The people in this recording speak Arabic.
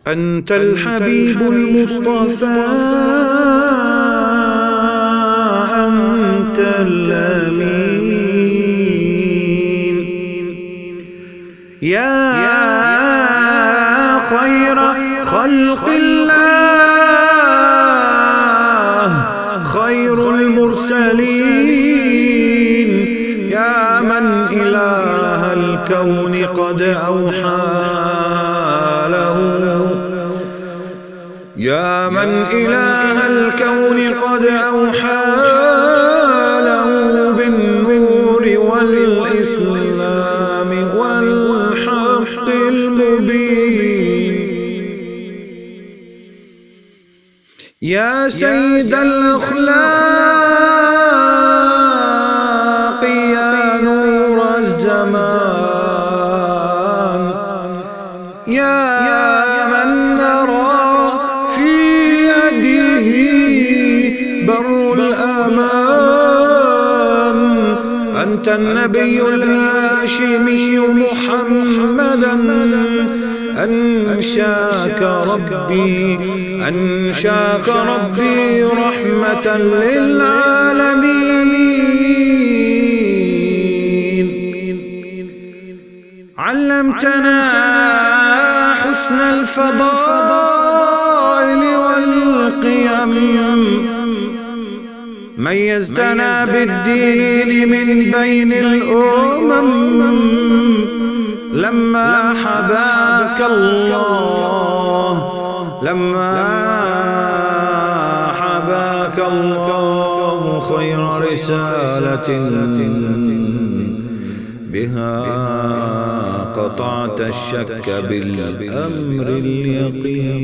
أنت الحبيب المصطفى، أنت الأمين، يا خير خلق الله، خير المرسلين، يا من إله الكون قد أوحى له، يا من إله الكون قد أوحى له بالنور والإسلام والحق المبين، يا سيد الأخلاق، يا نور الزمان، يا من نرى في يده بر الأمان، أنت النبي الهاشمي محمدا، أنشاك ربي رحمة للعالمين، علمتنا حسن الفضائل والقيم، ميزتنا بالدين من بين الأمم، لما حباك الله، لما حباك الله خير رسالة، بها قطعت الشك بالأمر اليقين.